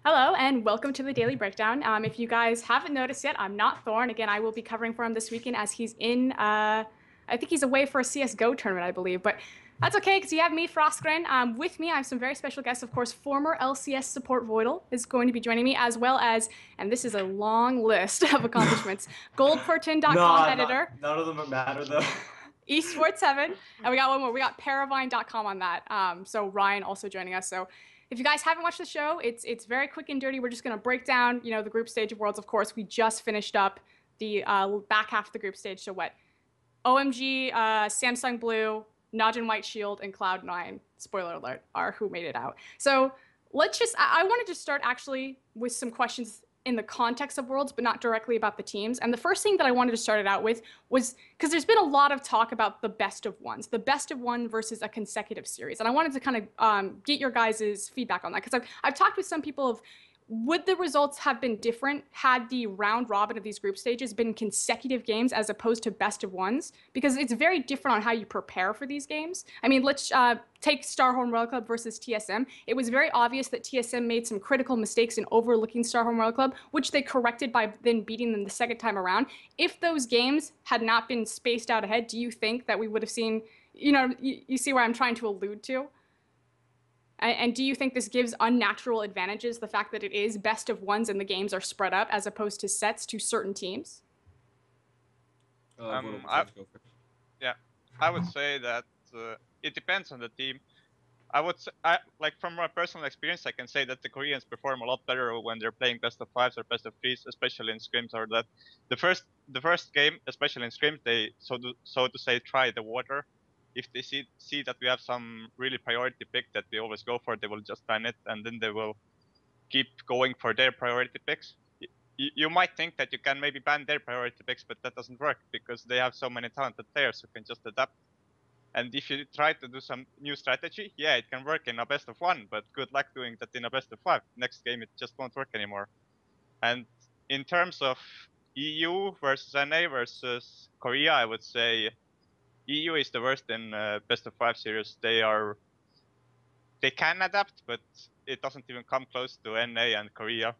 Hello and welcome to the Daily Breakdown. If you guys haven't noticed yet, I'm not Thorn. Again, I will be covering for him this weekend as he's I think he's away for a CSGO tournament, I believe. But that's okay because you have me, Froskurinn. With me, I have some very special guests. Of course, former LCS support Voidle is going to be joining me, as well as, and this is a long list of accomplishments, goldfortin.com Nah, editor, none of them matter though. esports heaven, and we got one more. We got paravine.com on that. So Ryan also joining us. So if you guys haven't watched the show, it's very quick and dirty. We're just gonna break down, the group stage of Worlds. Of course, we just finished up the back half of the group stage. So what? OMG, Samsung Blue, Najin White Shield, and Cloud9. Spoiler alert, are who made it out. So I wanted to start actually with some questions in the context of Worlds, but not directly about the teams. And the first thing that I wanted to start it out with was because there's been a lot of talk about the best of ones, the best of one versus a consecutive series. And I wanted to kind of get your guys' feedback on that because I've talked with some people of would the results have been different had the round robin of these group stages been consecutive games as opposed to best of ones? Because it's very different on how you prepare for these games. I mean, let's take Starhorn Royal Club versus TSM. It was very obvious that TSM made some critical mistakes in overlooking Starhorn Royal Club, which they corrected by then beating them the second time around. If those games had not been spaced out ahead, do you think that we would have seen, you see where I'm trying to allude to? And do you think this gives unnatural advantages, the fact that it is best of ones and the games are spread up as opposed to sets to certain teams? Voodoo, I, let's go first. yeah, I would say that it depends on the team. I would say, like from my personal experience, I can say that the Koreans perform a lot better when they're playing best of fives or best of threes, especially in scrims. Or that the first game, especially in scrims, they so to say try the water. If they see that we have some really priority pick that we always go for, they will just ban it, and then they will keep going for their priority picks. You might think that you can maybe ban their priority picks, but that doesn't work because they have so many talented players who can just adapt. And if you try to do some new strategy, yeah, it can work in a best of one, but good luck doing that in a best of five. Next game, it just won't work anymore. And in terms of EU versus NA versus Korea, I would say EU is the worst in best of five series. They can adapt, but it doesn't even come close to NA and Korea.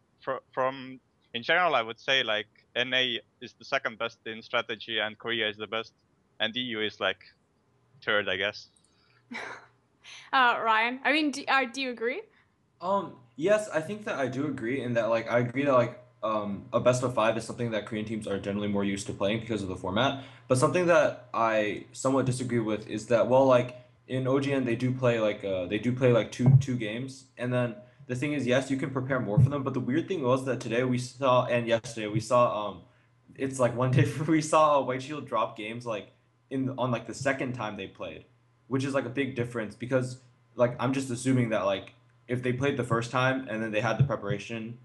From in general, I would say like NA is the second best in strategy, and Korea is the best, and EU is like third, I guess. Ryan, I mean, do you agree? Yes, I think that I do agree in that I agree that a best of five is something that Korean teams are generally more used to playing because of the format. But something that I somewhat disagree with is that in OGN they do play like two games, and then the thing is, yes, you can prepare more for them, but the weird thing was that today we saw and yesterday we saw it's like one day we saw White Shield drop games like in on like the second time they played, which is like a big difference because like I'm just assuming that like if they played the first time and then they had the preparation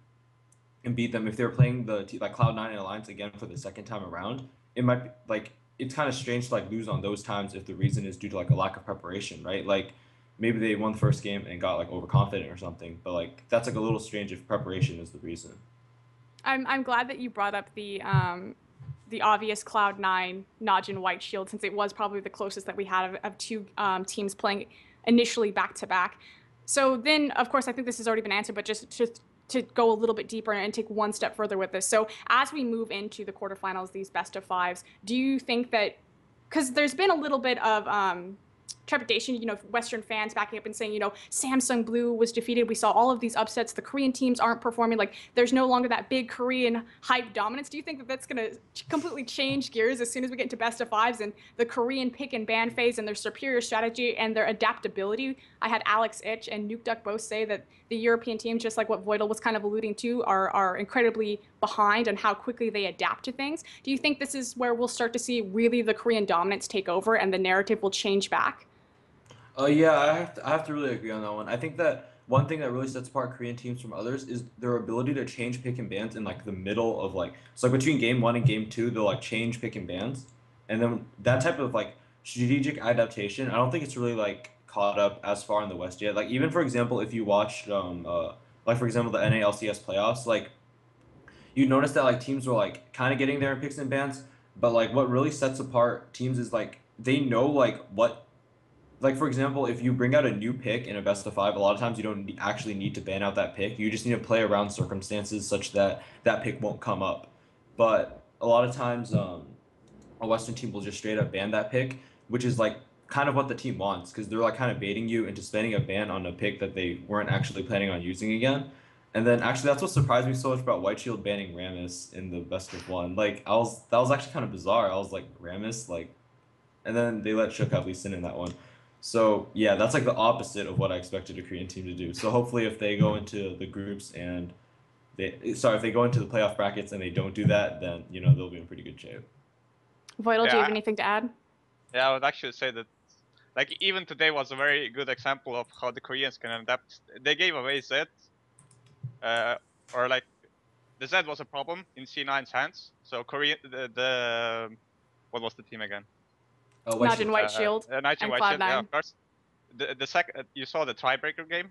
and beat them, if they were playing like Cloud9 and Alliance again for the second time around, it might be like it's kind of strange to like lose on those times if the reason is due to like a lack of preparation, right? Like maybe they won the first game and got like overconfident or something, but like that's like a little strange if preparation is the reason. I'm glad that you brought up the obvious Cloud9 Najin White Shield, since it was probably the closest that we had of two teams playing initially back to back. So then, of course, I think this has already been answered, but just to go a little bit deeper and take one step further with this. So as we move into the quarterfinals, these best of fives, do you think that, because there's been a little bit of trepidation, Western fans backing up and saying, Samsung Blue was defeated. We saw all of these upsets. The Korean teams aren't performing. Like, there's no longer that big Korean hype dominance. Do you think that that's going to completely change gears as soon as we get into best of fives and the Korean pick and ban phase and their superior strategy and their adaptability? I had Alex Itch and Nuke Duck both say that the European teams, just like what Voidle was kind of alluding to, are incredibly behind on how quickly they adapt to things. Do you think this is where we'll start to see really the Korean dominance take over and the narrative will change back? Yeah, I have to really agree on that one. I think that one thing that really sets apart Korean teams from others is their ability to change pick and bans in like the middle of like so like between game one and game two they'll like change pick and bans, and then that type of like strategic adaptation I don't think it's really like caught up as far in the West yet. Like even for example if you watched like for example the NALCS playoffs, like you notice that like teams were like kind of getting there in picks and bans, but like what really sets apart teams is like they know like like for example, if you bring out a new pick in a best of 5, a lot of times you don't actually need to ban out that pick. You just need to play around circumstances such that that pick won't come up. But a lot of times, a Western team will just straight up ban that pick, which is like kind of what the team wants because they're like kind of baiting you into spending a ban on a pick that they weren't actually planning on using again. And then actually that's what surprised me so much about White Shield banning Rammus in the best of 1. Like that was actually kind of bizarre. I was like Rammus like, and then they let Shook have Lee Sin in that one. So yeah, that's like the opposite of what I expected a Korean team to do. So hopefully if they go into the groups and if they go into the playoff brackets and they don't do that, then they'll be in pretty good shape. Voidle, do you have Yeah, anything to add? yeah, I would actually say that like even today was a very good example of how the Koreans can adapt. They gave away Z, or like the Z was a problem in C9's hands. So Korea, the what was the team again? White Imagine Shield. White Shield Knight and and White Shield. Yeah, Cloud9. of course. The second you saw the tiebreaker game,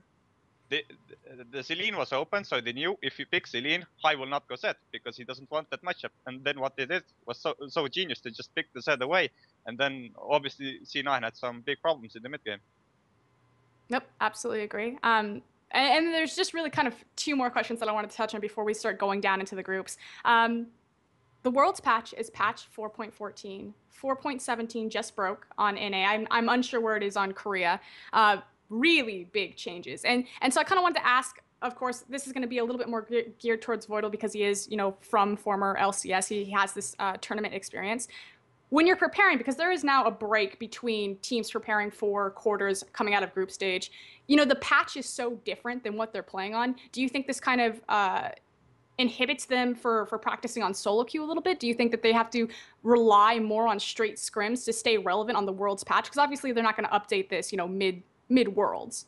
the Celine was open, so they knew if you pick Celine, High will not go Z because he doesn't want that matchup. And then what they did was so genius to just pick the Z away, and then obviously C9 had some big problems in the mid game. Yep, absolutely agree. And there's just really kind of 2 more questions that I wanted to touch on before we start going down into the groups. The Worlds patch is patch 4.14. 4.17 just broke on NA. I'm unsure where it is on Korea. Really big changes. And so I kind of wanted to ask, of course, this is going to be a little bit more geared towards Voidle because he is, from former LCS. He has this tournament experience. When you're preparing, because there is now a break between teams preparing for quarters coming out of group stage, the patch is so different than what they're playing on. Do you think this kind of inhibits them for practicing on solo queue a little bit? Do you think that they have to rely more on straight scrims to stay relevant on the Worlds patch? Because obviously they're not going to update this, mid Worlds.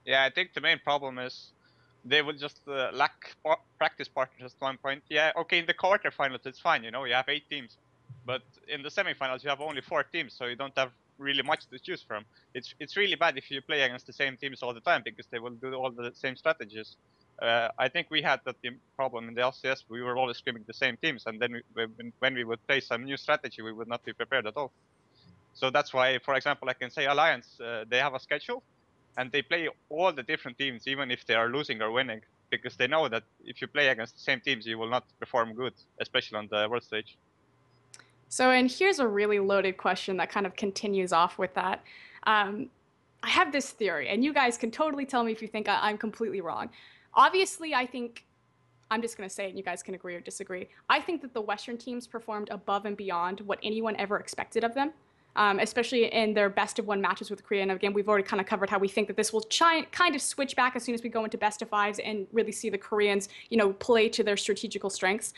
Yeah, I think the main problem is they will just lack practice partners at one point. Yeah, okay, in the quarterfinals it's fine, you have 8 teams. But in the semifinals you have only 4 teams, so you don't have really much to choose from. It's really bad if you play against the same teams all the time because they will do all the same strategies. I think we had that problem in the LCS. We were always scrimming the same teams, and then when we would play some new strategy, we would not be prepared at all. So that's why, for example, I can say Alliance, they have a schedule, and they play all the different teams, even if they are losing or winning, because they know that if you play against the same teams, you will not perform good, especially on the world stage. So, and here's a really loaded question that kind of continues off with that. I have this theory, and you guys can totally tell me if you think I'm completely wrong. Obviously, I think, I'm just going to say it and you guys can agree or disagree. I think that the Western teams performed above and beyond what anyone ever expected of them, especially in their best of 1 matches with Korea. And again, we've already kind of covered how we think that this will kind of switch back as soon as we go into best of 5s and really see the Koreans, play to their strategical strengths.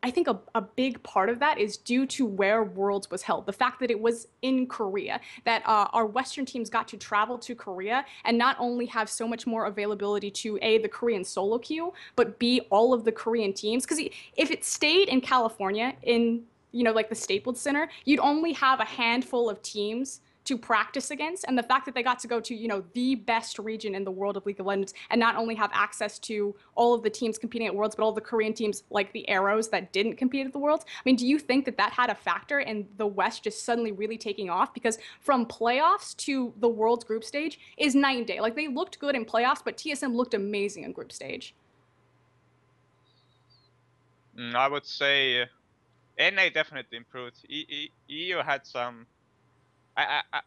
I think a big part of that is due to where Worlds was held. The fact that it was in Korea, that our Western teams got to travel to Korea and not only have so much more availability to A, the Korean solo queue, but B, all of the Korean teams. Because if it stayed in California, in like the Staples Center, you'd only have a handful of teams to practice against. And the fact that they got to go to, the best region in the world of League of Legends and not only have access to all of the teams competing at Worlds, but all the Korean teams like the Arrows that didn't compete at the Worlds. I mean, do you think that that had a factor in the West just suddenly really taking off? Because from playoffs to the Worlds group stage is night and day. Like, they looked good in playoffs, but TSM looked amazing in group stage. I would say NA definitely improved. EU had some.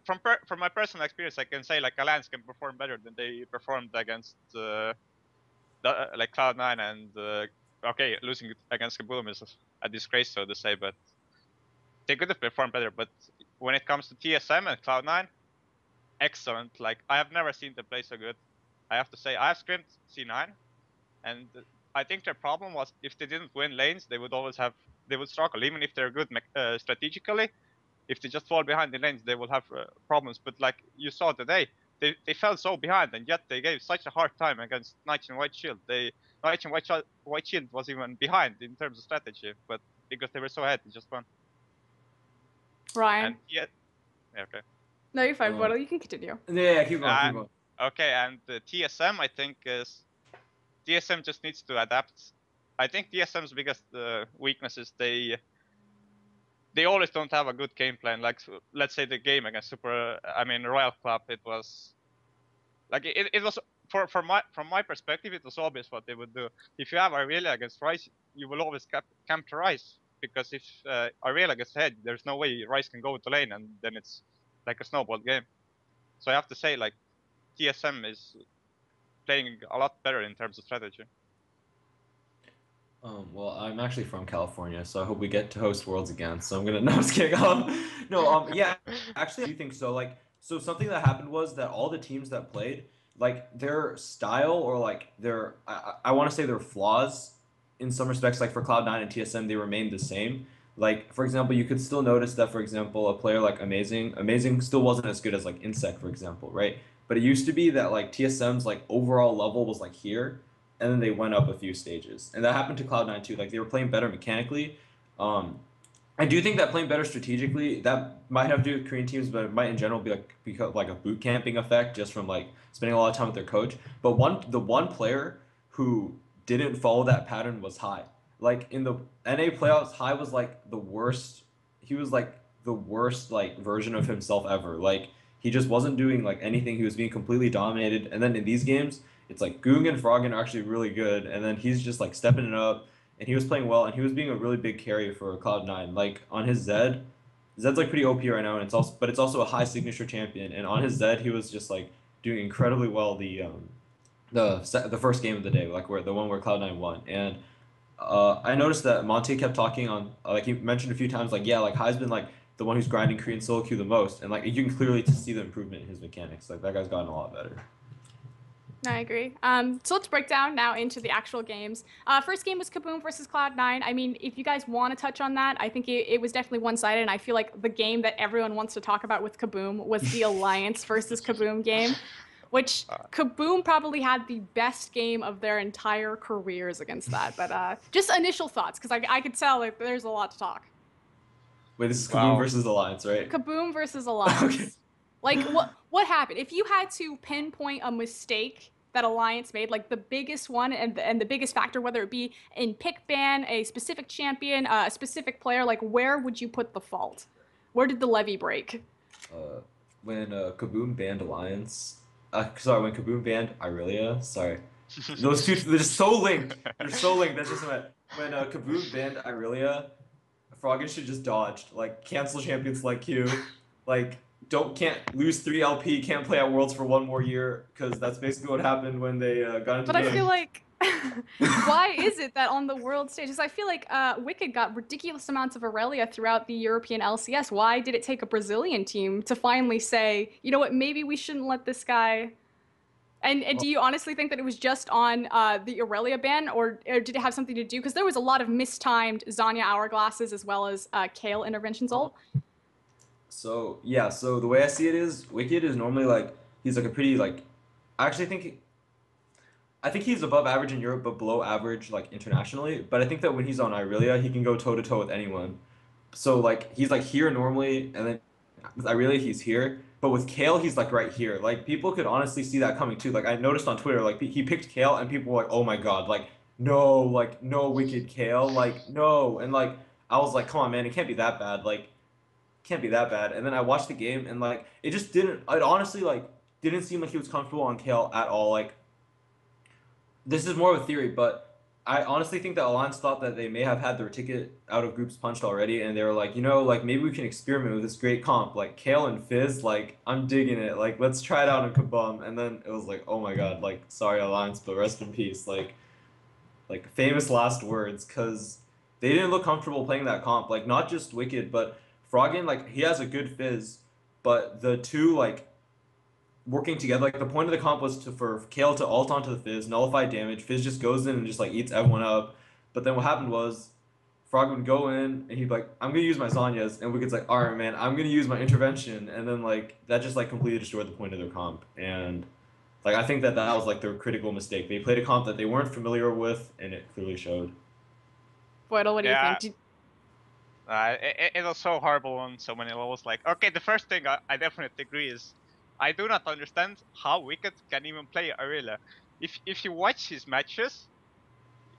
From my personal experience, I can say like Alliance can perform better than they performed against like Cloud9 and okay, losing against Kabum is a disgrace, so to say, but they could have performed better. But when it comes to TSM and Cloud9, excellent. Like, I have never seen them play so good. I have to say, I have scrimmed C9, and I think their problem was if they didn't win lanes, they would struggle, even if they're good strategically. If they just fall behind the lanes, they will have problems. But like you saw today, they fell so behind, and yet they gave such a hard time against Knight and White Shield. Knight and White Shield was even behind in terms of strategy, but because they were so ahead, they just won. Ryan? And yeah, okay. No, you're fine, Voidle. You can continue. Yeah, keep going. Okay, and the TSM, I think, TSM just needs to adapt. I think TSM's biggest weakness is they they always don't have a good game plan. Like let's say the game against Royal Club, it was like it was from my perspective, it was obvious what they would do. If you have Irelia against Rice, you will always camp to Rice, because if Irelia gets ahead, there's no way Rice can go to lane, and then it's like a snowball game. So I have to say, like, TSM is playing a lot better in terms of strategy. Well, I'm actually from California, so I hope we get to host Worlds again. So I'm gonna no, I'm just kidding. Yeah, actually, I do think so. Like, so something that happened was that all the teams that played, like, their style or like their, I want to say their flaws, in some respects, like for Cloud9 and TSM, they remained the same. Like, for example, you could still notice that, for example, a player like Amazing still wasn't as good as like Insect, for example, right? But it used to be that like TSM's like overall level was like here, and then they went up a few stages. And that happened to Cloud9 too. Like, they were playing better mechanically. I do think that playing better strategically, that might have to do with Korean teams, but it might in general be like a boot camping effect just from like spending a lot of time with their coach. But the one player who didn't follow that pattern was High. Like in the NA playoffs, High was like the worst. He was like the worst like version of himself ever. Like, he just wasn't doing like anything. He was being completely dominated. And then in these games, it's like Goong and Froskurinn are actually really good, and then he's just like stepping it up, and he was playing well, and he was being a really big carry for Cloud9. Like on his Zed's like pretty OP right now, and it's also a high signature champion, and on his Zed he was just like doing incredibly well the first game of the day, like where the one where Cloud9 won, and I noticed that Monte kept talking on like he mentioned a few times like yeah, like High's been like the one who's grinding Korean solo queue the most, and like you can clearly see the improvement in his mechanics. Like that guy's gotten a lot better. I agree. So let's break down now into the actual games. First game was Kabum versus Cloud9. I mean, if you guys want to touch on that, I think it was definitely one-sided, and I feel like the game that everyone wants to talk about with Kabum was the Alliance versus Kabum game, which Kabum probably had the best game of their entire careers against that. But just initial thoughts, because I could tell like there's a lot to talk. Wait, this is Kabum versus Alliance, right? Kabum versus Alliance. Okay. Like, what happened? If you had to pinpoint a mistake that Alliance made, like the biggest one and the biggest factor, whether it be in pick ban, a specific champion, a specific player, like where would you put the fault? Where did the levee break? When Kabum banned Alliance. Sorry, when Kabum banned Irelia. Sorry. Those two, they're just so linked. They're so linked. That's just what. When Kabum banned Irelia, Froggen should just dodged. Like, cancel champion select queue. Like, can't lose 3 LP, can't play at Worlds for 1 more year, because that's basically what happened when they got into. But I feel like, why is it that on the world stages, I feel like Wicked got ridiculous amounts of Aurelia throughout the European LCS. Why did it take a Brazilian team to finally say, you know what, maybe we shouldn't let this guy? And do you honestly think that it was just on the Aurelia ban, or did it have something to do? Because there was a lot of mistimed Zanya hourglasses as well as Kale interventions ult. So yeah, so the way I see it is, Wicked is normally like he's like a pretty like, I actually think he's above average in Europe but below average like internationally. But I think that when he's on Irelia, he can go toe to toe with anyone. So like he's like here normally, and then with Irelia he's here. But with Kale, he's like right here. Like people could honestly see that coming too. Like I noticed on Twitter, like he picked Kale, and people were like, "Oh my god, like no Wicked Kale, like no." And like I was like, "Come on, man, it can't be that bad." Like can't be that bad. And then I watched the game, and like it just didn't. It honestly like didn't seem like he was comfortable on Kale at all. Like this is more of a theory, but I honestly think that Alliance thought that they may have had their ticket out of groups punched already, and they were like, like maybe we can experiment with this great comp, like Kale and Fizz. Like I'm digging it. Like let's try it out in Kabum. And then it was like, oh my god, like sorry Alliance, but rest in peace. Like famous last words, because they didn't look comfortable playing that comp. Like not just Wicked, but Froggen, like he has a good Fizz, but the two like working together, like the point of the comp was for Kale to ult onto the Fizz, nullify damage. Fizz just goes in and just like eats everyone up. But then what happened was Frog would go in and he'd be like, I'm gonna use my Zanyas, and Wicked's like, alright man, I'm gonna use my intervention, and then like that just like completely destroyed the point of their comp. And like I think that was like their critical mistake. They played a comp that they weren't familiar with, and it clearly showed. Voidle, what do you think? It was so horrible on so many levels. Like, okay, the first thing I definitely agree is I do not understand how Wicked can even play Irelia. If you watch his matches,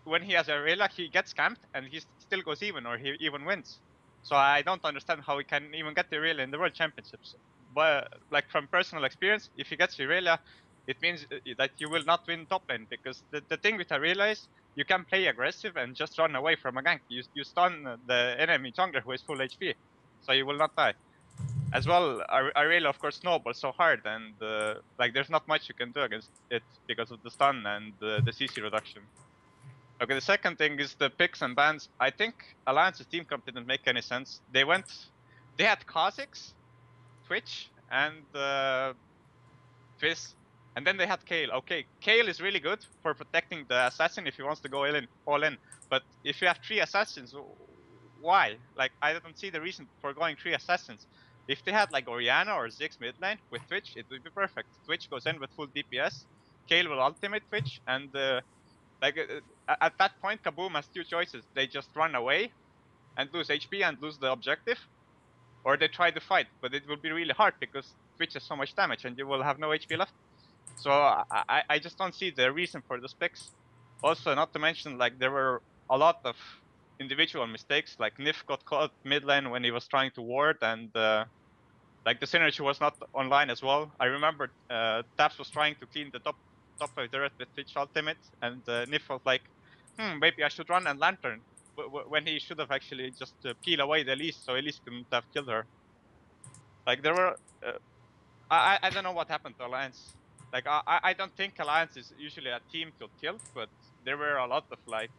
when he has Irelia, he gets camped and he still goes even, or he even wins. So I don't understand how he can even get Irelia in the World Championships. But like from personal experience, if he gets Irelia, it means that you will not win top lane, because the thing with Irelia is you can play aggressive and just run away from a gank. You stun the enemy jungler who is full HP, so you will not die. As well, Irelia of course snowballs so hard, and like there's not much you can do against it because of the stun and the CC reduction. Okay, the second thing is the picks and bans. I think Alliance's team comp didn't make any sense. They had Kha'Zix, Twitch, and Fizz, and then they had Kale. Okay, Kale is really good for protecting the assassin if he wants to go all in. But if you have 3 assassins, why? Like, I don't see the reason for going 3 assassins. If they had like Orianna or Ziggs mid lane with Twitch, it would be perfect. Twitch goes in with full DPS, Kale will ultimate Twitch, and at that point, Kabum has 2 choices. They just run away and lose HP and lose the objective, or they try to fight, but it will be really hard because Twitch has so much damage and you will have no HP left. So I just don't see the reason for the picks. Also, not to mention, like, there were a lot of individual mistakes, like Nif got caught mid lane when he was trying to ward, and like the synergy was not online as well. I remember Taps was trying to clean the top 5 turret with Twitch ultimate, and Nif was like, maybe I should run and lantern, when he should have actually just peel away the Elise, so Elise couldn't have killed her. Like, there were I don't know what happened to Alliance. Like, I don't think Alliance is usually a team to tilt, but there were a lot of like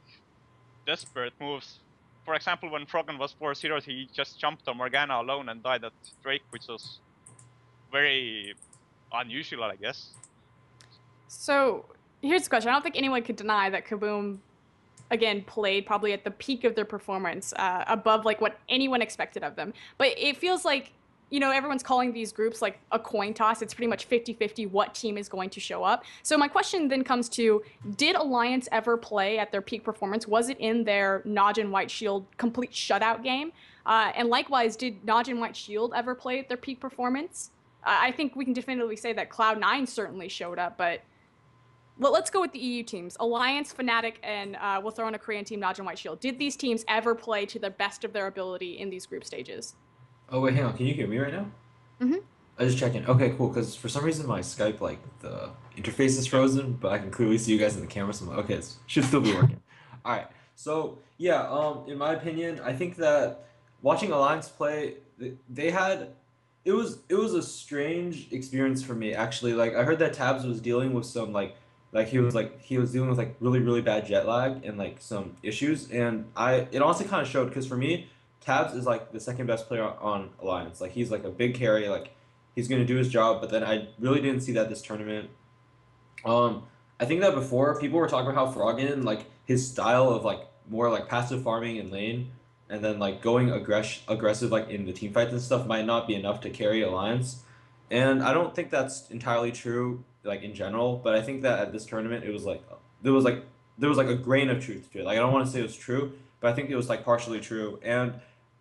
desperate moves. For example, when Froggen was 4-0, he just jumped on Morgana alone and died at Drake, which was very unusual, I guess. So here's the question. I don't think anyone could deny that Kabum, again, played probably at the peak of their performance, above like what anyone expected of them. But it feels like, you know, everyone's calling these groups like a coin toss. It's pretty much 50-50 what team is going to show up. So my question then comes to, did Alliance ever play at their peak performance? Was it in their Naj and White Shield complete shutout game? And likewise, did Naj and White Shield ever play at their peak performance? I think we can definitively say that Cloud9 certainly showed up, but let's go with the EU teams. Alliance, Fnatic, and we'll throw in a Korean team, Naj and White Shield. Did these teams ever play to the best of their ability in these group stages? Oh wait, hang on. Can you hear me right now? Mm-hmm. I was just checking. Okay, cool. Because for some reason my Skype, like, the interface is frozen, but I can clearly see you guys in the camera. So I'm like, okay, it should still be working. All right. So yeah, in my opinion, I think that watching Alliance play, they had, it was a strange experience for me actually. Like, I heard that Tabs was dealing with some he was dealing with like really bad jet lag and like some issues, and it honestly kind of showed, because for me, Tabs is like the second best player on Alliance. Like, he's like a big carry, like he's gonna do his job. But then I really didn't see that this tournament. I think that before people were talking about how Froggen, like his style of like more like passive farming in lane, and then like going aggressive like in the team fights and stuff might not be enough to carry Alliance. And I don't think that's entirely true, like in general. But I think that at this tournament, it was like there was like a grain of truth to it. Like, I don't want to say it was true, but I think it was like partially true.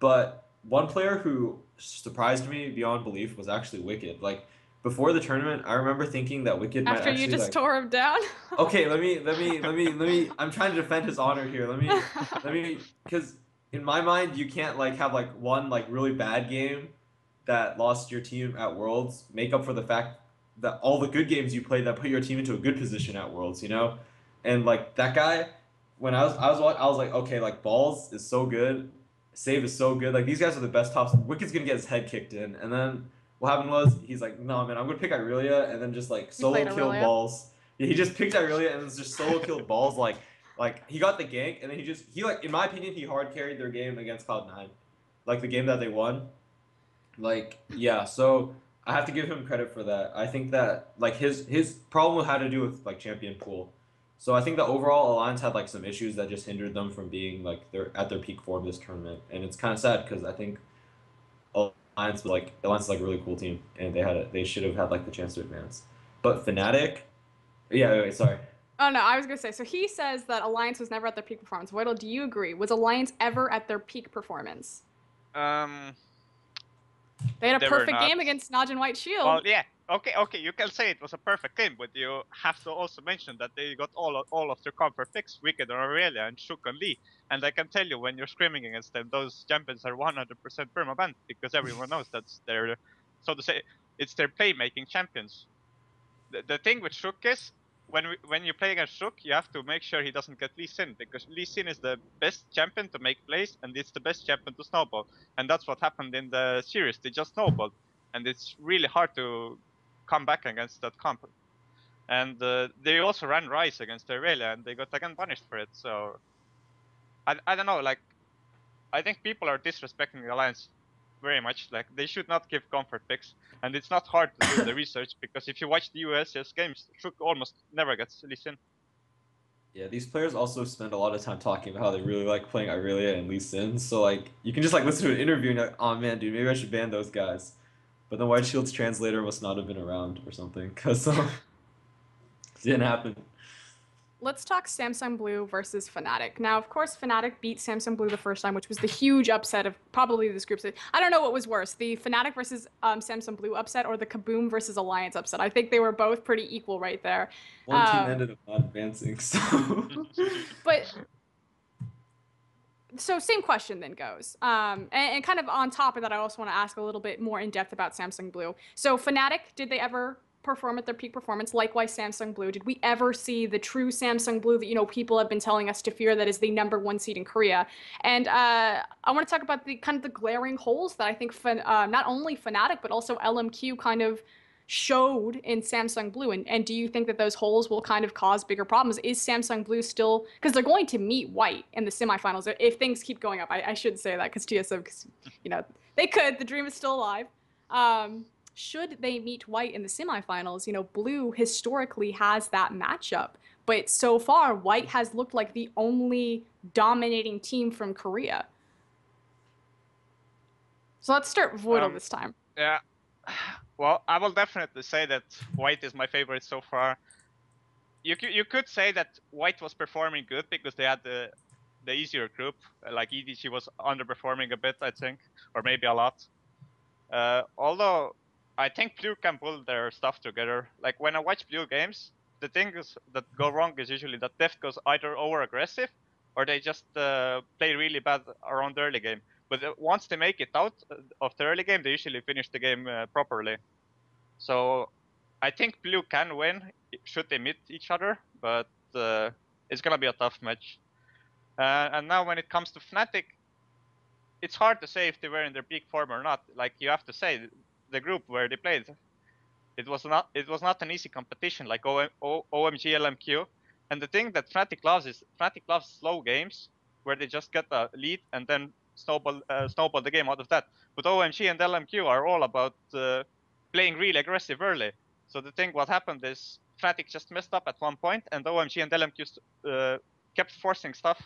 But one player who surprised me beyond belief was actually Wicked. Like, before the tournament, I remember thinking that Wicked might actually, After you just tore him down? Okay, let me. I'm trying to defend his honor here. Let me, because in my mind, you can't like have like one like really bad game that lost your team at Worlds make up for the fact that all the good games you played that put your team into a good position at Worlds, you know? And like that guy, when I was like, okay, like Balls is so good, Save is so good. Like, these guys are the best tops. Wicked's gonna get his head kicked in, and then what happened was he's like, no man, I'm gonna pick Irelia, and then just like solo kill Balls. Yeah, he just picked Irelia and just solo killed Balls. Like he got the gank, and then he like, in my opinion, he hard carried their game against Cloud9, like the game that they won. Like, yeah, so I have to give him credit for that. I think that like his problem had to do with like champion pool. So I think the overall Alliance had like some issues that just hindered them from being like at their peak form this tournament, and it's kind of sad because I think Alliance is like a really cool team, and they should have had like the chance to advance. But Fnatic, yeah, wait, sorry. Oh no, I was gonna say. So he says that Alliance was never at their peak performance. Voidle, do you agree? Was Alliance ever at their peak performance? They had a perfect game against Naj and White Shield. Well, yeah. okay, you can say it was a perfect game, but you have to also mention that they got all of their comfort picks, Wicked and Aurelia and Shook and Lee. And I can tell you, when you're scrimming against them, those champions are 100% perma-banned because everyone knows that's their, so to say, it's their playmaking champions. The thing with Shook is, when you play against Shook, you have to make sure he doesn't get Lee Sin, because Lee Sin is the best champion to make plays, and it's the best champion to snowball. And that's what happened in the series. They just snowballed, and it's really hard to come back against that comp. And they also ran Rise against Aurelia, and they got again punished for it. So I don't know, like, I think people are disrespecting the Alliance very much. Like, they should not give comfort picks, and it's not hard to do the research, because if you watch the USS games, Shook almost never gets Lee Sin. Yeah, these players also spend a lot of time talking about how they really like playing Irelia and Lee Sin. So like, you can just like listen to an interview and you're like, oh man, dude, maybe I should ban those guys. But the White Shield's translator must not have been around or something, because it didn't happen. Let's talk Samsung Blue versus Fnatic. Now, of course, Fnatic beat Samsung Blue the first time, which was the huge upset of probably this group stage. I don't know what was worse, the Fnatic versus Samsung Blue upset or the Kabum versus Alliance upset. I think they were both pretty equal right there. One team ended up not advancing, so. So same question then goes. And kind of on top of that, I also want to ask a little bit more in depth about Samsung Blue. So Fnatic, did they ever perform at their peak performance? Likewise, Samsung Blue. Did we ever see the true Samsung Blue that, you know, people have been telling us to fear, that is the #1 seed in Korea? And I want to talk about the kind of the glaring holes that I think not only Fnatic, but also LMQ kind of showed in Samsung Blue. And do you think that those holes will kind of cause bigger problems? Is Samsung Blue still, because they're going to meet White in the semifinals if things keep going up. I should say that because TSM, because, you know, they could, the dream is still alive. Should they meet White in the semifinals, you know, Blue historically has that matchup. But so far, White has looked like the only dominating team from Korea. So let's start Voidle this time. Yeah. Well, I will definitely say that White is my favorite so far. You could say that White was performing good because they had the easier group. Like EDG was underperforming a bit, I think, or maybe a lot. Although I think Blue can pull their stuff together. Like, when I watch Blue games, the things that go wrong is usually that Deft goes either over-aggressive or they just play really bad around the early game. But once they make it out of the early game, they usually finish the game properly. So I think Blue can win should they meet each other, but it's going to be a tough match. And now when it comes to Fnatic, it's hard to say if they were in their peak form or not. Like, you have to say, the group where they played, it was not an easy competition like OMG LMQ. And the thing that Fnatic loves is Fnatic loves slow games where they just get a lead and then snowball the game out of that. But OMG and LMQ are all about playing really aggressive early. So the thing what happened is Fnatic just messed up at one point, and OMG and LMQ kept forcing stuff.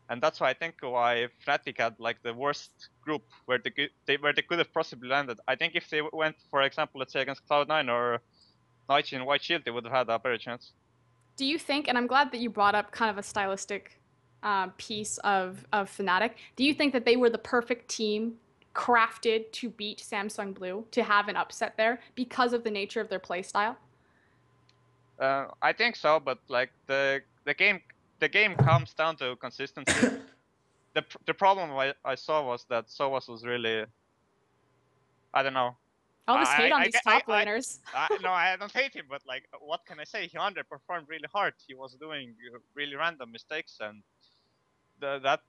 And that's why I think why Fnatic had like the worst group where they could have possibly landed. I think if they went, for example, let's say against Cloud9 or Naichi and White Shield, they would have had a better chance. Do you think, and I'm glad that you brought up kind of a stylistic piece of Fnatic, do you think that they were the perfect team crafted to beat Samsung Blue, to have an upset there because of the nature of their play style? I think so, but like the game comes down to consistency. The problem I saw was that Sowas was really, I don't know. All this hate on these top laners. No, I don't hate him, but like, what can I say? He underperformed really hard. He was doing really random mistakes, and that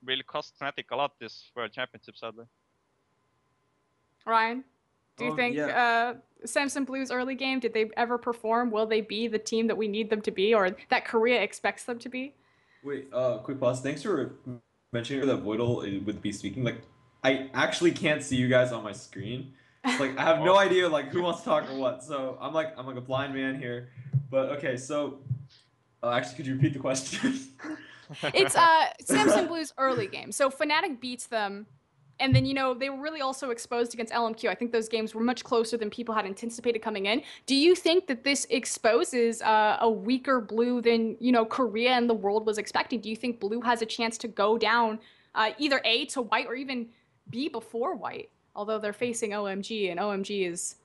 really cost Fnatic a lot this World Championship, sadly. Ryan, do you think Samsung Blue's early game, did they ever perform? Will they be the team that we need them to be, or that Korea expects them to be? Wait, quick pause. Thanks for mentioning that Voidle would be speaking. Like, I actually can't see you guys on my screen. Like, I have no idea like who wants to talk or what. So I'm like a blind man here. But okay, so actually, could you repeat the question? It's Samsung Blue's early game. So Fnatic beats them, and then, you know, they were really also exposed against LMQ. I think those games were much closer than people had anticipated coming in. Do you think that this exposes a weaker Blue than, you know, Korea and the world was expecting? Do you think Blue has a chance to go down either A, to White, or even B, before White? Although they're facing OMG, and OMG is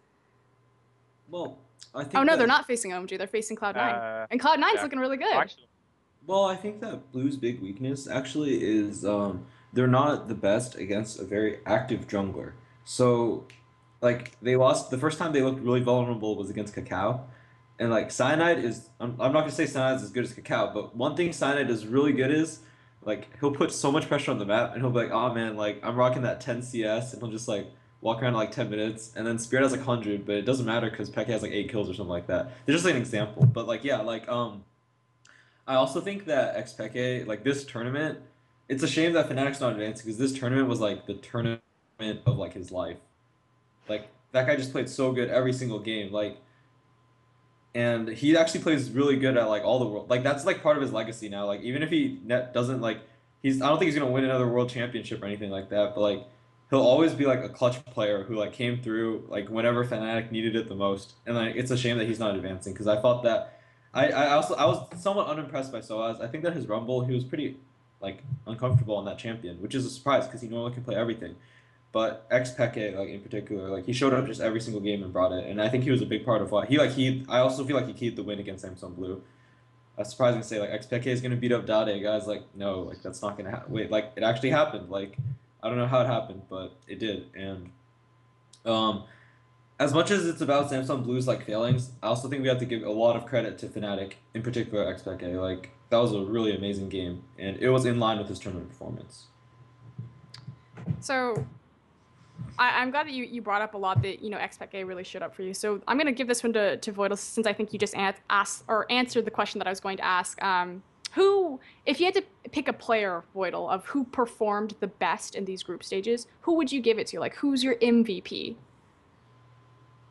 Well, I think Oh no, that, they're not facing OMG. They're facing Cloud9, Uh, and Cloud9's yeah. looking really good. Actually, well, I think that Blue's big weakness actually is they're not the best against a very active jungler. So, like they lost the first time they looked really vulnerable was against Cacao, and like Cyanide is I'm not gonna say Cyanide's as good as Cacao, but one thing Cyanide is really good is like he'll put so much pressure on the map and he'll be like, oh man, like I'm rocking that 10 CS, and he'll just like walk around like 10 minutes, and then Spirit has like 100, but it doesn't matter because Peke has like 8 kills or something like that. There's just like an example, but like yeah, like I also think that XPeke, like this tournament, it's a shame that Fnatic's not advancing because this tournament was like the tournament of like his life. Like that guy just played so good every single game. Like, and he actually plays really good at like all the world. Like that's like part of his legacy now. Like even if he net doesn't like I don't think he's gonna win another world championship or anything like that. But like he'll always be like a clutch player who like came through like whenever Fnatic needed it the most. And like it's a shame that he's not advancing because I thought that I was somewhat unimpressed by Soaz. I think that his Rumble he was pretty like uncomfortable on that champion, which is a surprise because he normally can play everything. But ex Peke, like in particular, like he showed up just every single game and brought it, and I think he was a big part of what he. I also feel like he keyed the win against Samsung Blue. That's surprising to say. Like ex Peke is gonna beat up Dade, guys. Like no, like that's not gonna happen. Wait, like it actually happened. Like I don't know how it happened, but it did. And um, as much as it's about Samsung Blue's like failings, I also think we have to give a lot of credit to Fnatic, in particular ex Peke. Like that was a really amazing game, and it was in line with his tournament performance. So I'm glad that you brought up a lot that, XPEC really showed up for you. So I'm going to give this one to Voidle since I think you just asked or answered the question that I was going to ask. If you had to pick a player, Voidle, of who performed the best in these group stages, who would you give it to? Like, who's your MVP?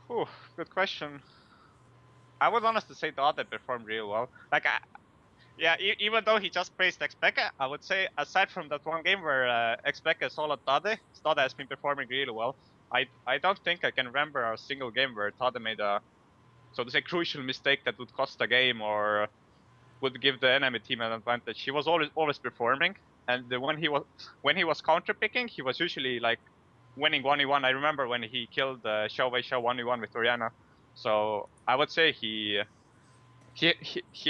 Whew, good question. I would honestly say Dade performed really well. Like, yeah, even though he just praised Xpeke, I would say aside from that one game where Xpeke soloed Dade has been performing really well. I don't think I can remember a single game where Dade made a, so to say, crucial mistake that would cost a game or would give the enemy team an advantage. He was always performing, and when he was counter picking, he was usually like winning 1v1. I remember when he killed Xiao Wei Xiao 1v1 with Oriana. So I would say he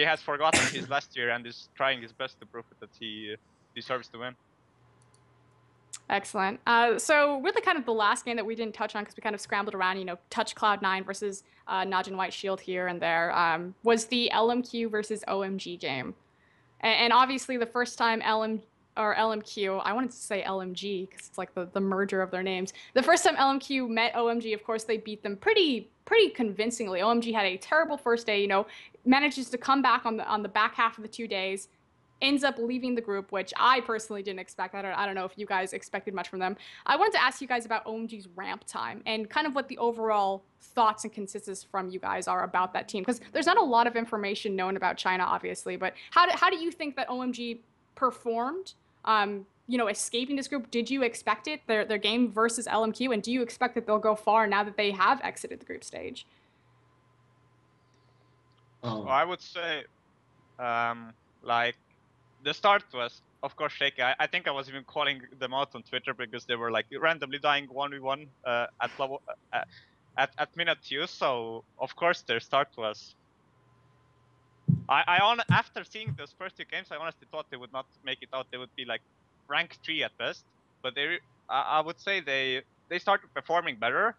has forgotten his last year and is trying his best to prove that he deserves to win. Excellent. So really kind of the last game that we didn't touch on because we kind of scrambled around, touch Cloud9 versus Najin White Shield here and there, was the LMQ versus OMG game. And obviously the first time LMQ, I wanted to say LMG because it's like the merger of their names. The first time LMQ met OMG, of course, they beat them pretty convincingly. OMG had a terrible first day, manages to come back on the back half of the 2 days, ends up leaving the group, which I personally didn't expect. I don't know if you guys expected much from them. I wanted to ask you guys about OMG's ramp time and kind of what the overall thoughts and consensus from you guys are about that team, because there's not a lot of information known about China, obviously, but how do you think that OMG performed? Escaping this group, did you expect it, their game versus LMQ, and do you expect that they'll go far now that they have exited the group stage? So I would say, like, the start was, of course, shaky. I think I was even calling them out on Twitter because they were like randomly dying 1v1 at minute 2. So of course their start was. After seeing those first 2 games, I honestly thought they would not make it out. They would be like rank 3 at best. But I would say they started performing better,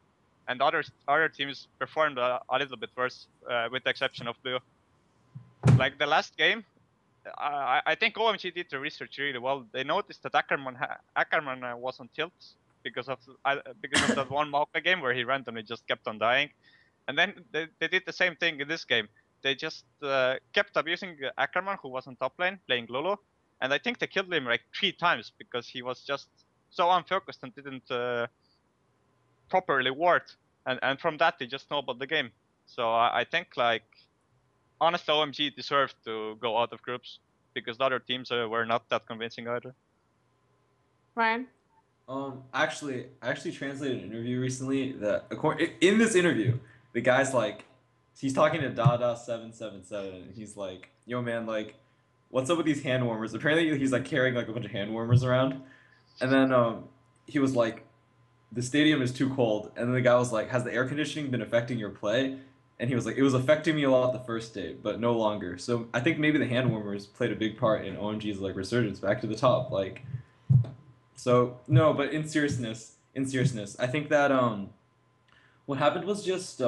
and other teams performed a little bit worse, with the exception of Blue. Like the last game, I think OMG did the research really well. They noticed that Ackerman was on tilt because of that one Mauka game where he randomly just kept on dying, and then they did the same thing in this game. They just kept abusing Ackerman, who was on top lane playing Lulu, and I think they killed him like 3 times because he was just so unfocused and didn't properly ward, and from that they just snowballed the game. So I think like. Honestly, OMG deserved to go out of groups because the other teams were not that convincing either. Ryan? I actually translated an interview recently that in this interview, the guy's like, he's talking to Dada777, and he's like, yo man, like, what's up with these hand warmers? Apparently he's like carrying like a bunch of hand warmers around. And then he was like, the stadium is too cold. And then the guy was like, has the air conditioning been affecting your play? And he was like, it was affecting me a lot the first day, but no longer. So I think maybe the hand warmers played a big part in OMG's like resurgence back to the top. Like, so no, but in seriousness, I think that what happened was just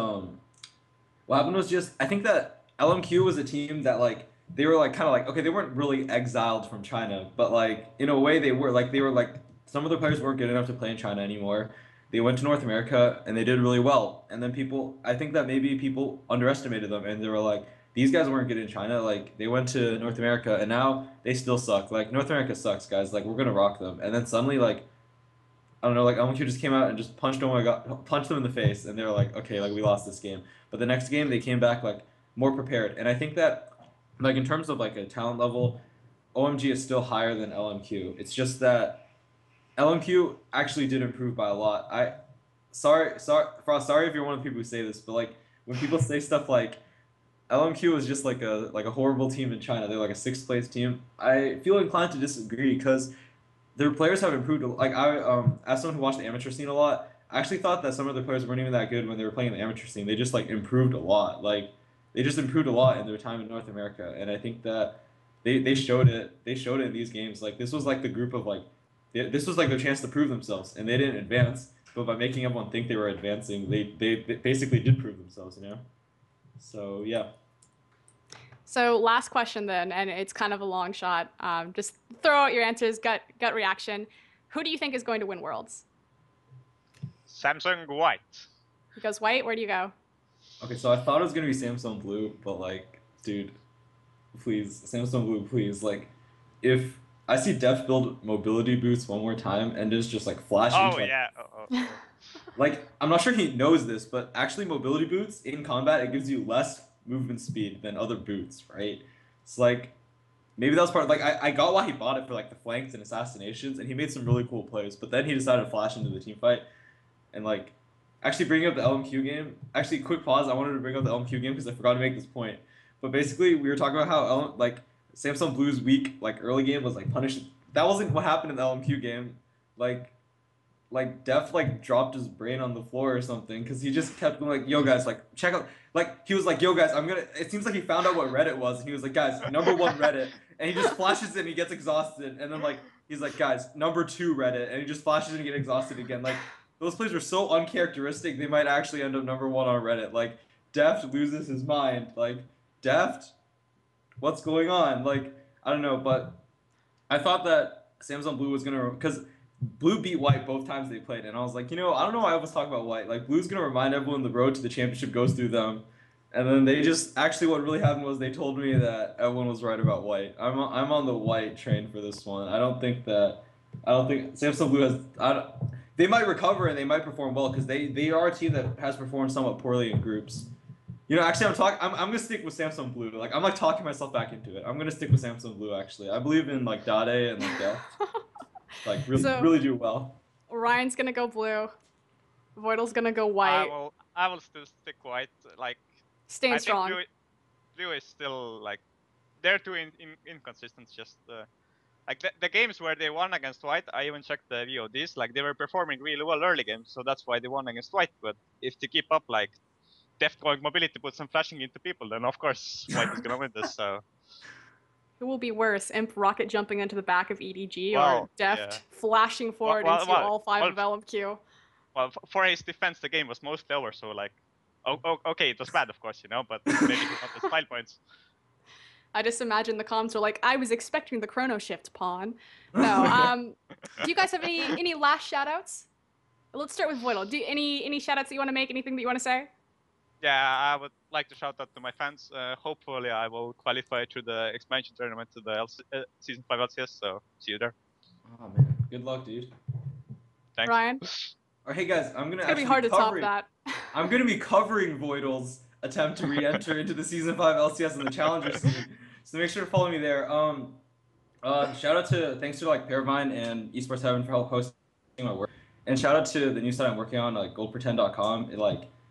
I think that LMQ was a team that like they were like kind of like okay, they weren't really exiled from China, but like in a way they were like some of the players weren't good enough to play in China anymore. They went to North America and they did really well. And then I think that maybe people underestimated them and they were like, these guys weren't good in China. Like they went to North America and now they still suck. Like North America sucks, guys. Like we're gonna rock them. And then suddenly like I don't know, like LMQ just came out and just punched them in the face, and they were like, okay, like we lost this game. But the next game they came back like more prepared, and I think that like in terms of like a talent level, OMG is still higher than LMQ. It's just that LMQ actually did improve by a lot. Frost, sorry if you're one of the people who say this, but like when people say stuff like LMQ was just like a horrible team in China, they're like a sixth place team. I feel inclined to disagree because their players have improved. Like as someone who watched the amateur scene a lot, I actually thought that some of their players weren't even that good when they were playing the amateur scene. They just like improved a lot. Like they just improved a lot in their time in North America, and I think that they showed it. They showed it in these games. Like this was like the group of like this was like their chance to prove themselves, and they didn't advance. But by making everyone think they were advancing, they basically did prove themselves. You know. So yeah. So last question then, and it's kind of a long shot. Just throw out your answers, gut reaction. Who do you think is going to win Worlds? Samsung White. He goes White. Where do you go? Okay, so I thought it was gonna be Samsung Blue, but like, dude, please, Samsung Blue, please. Like, if I see Def build mobility boots one more time and just like flashing. Oh yeah. Like, I'm not sure he knows this, but actually, mobility boots in combat it gives you less movement speed than other boots, right? It's like maybe that was part of, like I got why he bought it for like the flanks and assassinations, and he made some really cool plays, but then he decided to flash into the team fight. And like actually bringing up the LMQ game, actually quick pause, I wanted to bring up the LMQ game because I forgot to make this point. But basically we were talking about how like Samsung Blue's weak like early game was like punished. That wasn't what happened in the LMQ game. Like Def like dropped his brain on the floor or something because he just kept going like, yo guys, like check out, like he was like, yo guys, it seems like he found out what Reddit was and he was like, guys, #1 Reddit, and he just flashes it and he gets exhausted, and then like he's like, guys, #2 Reddit, and he just flashes it and gets exhausted again. Like those plays were so uncharacteristic, they might actually end up #1 on Reddit. Like Deft loses his mind. Like Deft, what's going on? Like I don't know, but I thought that Samsung Blue was gonna, because Blue beat White both times they played, and I was like, you know, I don't know why I always talk about White. Like, Blue's gonna remind everyone the road to the championship goes through them, and then they just actually what really happened was they told me that everyone was right about White. I'm on the White train for this one. I don't think Samsung Blue has. They might recover and they might perform well because they are a team that has performed somewhat poorly in groups. You know, actually, I'm gonna stick with Samsung Blue. Like, I'm like talking myself back into it. I'm gonna stick with Samsung Blue. Actually, I believe in like Dade and like Def. Like really do well. Ryan's gonna go blue. Voidle's gonna go white. I will still stick White. Like staying strong. Blue is still like they're too inconsistent. Just like the games where they won against White, I even checked the VODs. Like they were performing really well early games, so that's why they won against White. But if they keep up like Deft going mobility puts some flashing into people, then of course White is gonna win this. So. Who will be worse, Imp rocket jumping into the back of EDG well, or Deft flashing forward into all five of LMQ? Well, for his defense, the game was mostly over, so like, okay, it was bad, of course, you know, but maybe not the style points. I just imagine the comms were like, I was expecting the chrono shift pawn. No. Do you guys have any last shout-outs? Let's start with Voidle. Any shout-outs that you want to make? Anything that you want to say? Yeah, I would like to shout out to my fans. Hopefully, I will qualify through the expansion tournament to the Season 5 LCS, so see you there. Oh, man. Good luck, dude. Thanks. Ryan? Hey, guys, I'm going to It's going to be hard to top that. I'm going to be covering Voidle's attempt to re-enter into the Season 5 LCS in the Challenger scene, so make sure to follow me there. Shout out thanks to like Paravine and Esports Heaven for help hosting my work. And shout out to the new site I'm working on, like goldpretend.com.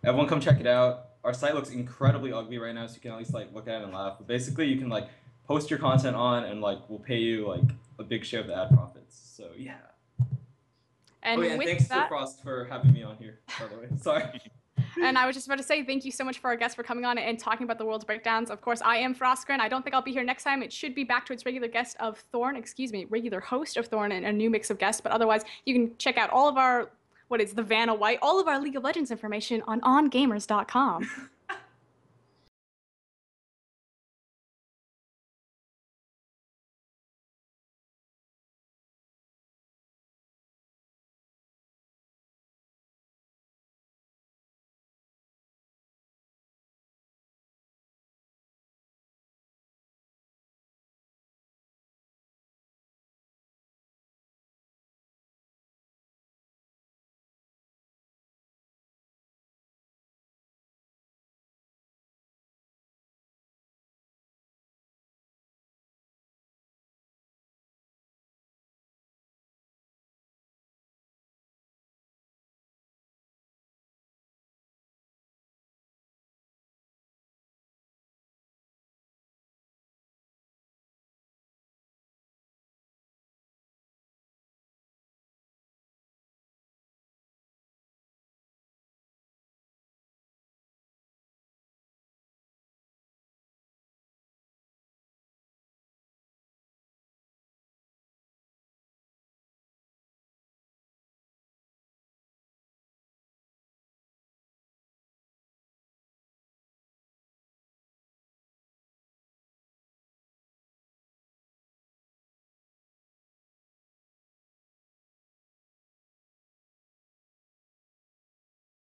Everyone come check it out. Our site looks incredibly ugly right now, so you can at least like look at it and laugh. But basically, you can like post your content on, and like we'll pay you like a big share of the ad profits. So yeah. And and thanks to Frost for having me on here, by the way. Sorry. And I was just about to say thank you so much for our guest for coming on and talking about the world's breakdowns. Of course, I am Froskurinn. I don't think I'll be here next time. It should be back to its regular regular host of Thorn and a new mix of guests. But otherwise, you can check out all of our, the Vanna White, all of our League of Legends information on ongamers.com.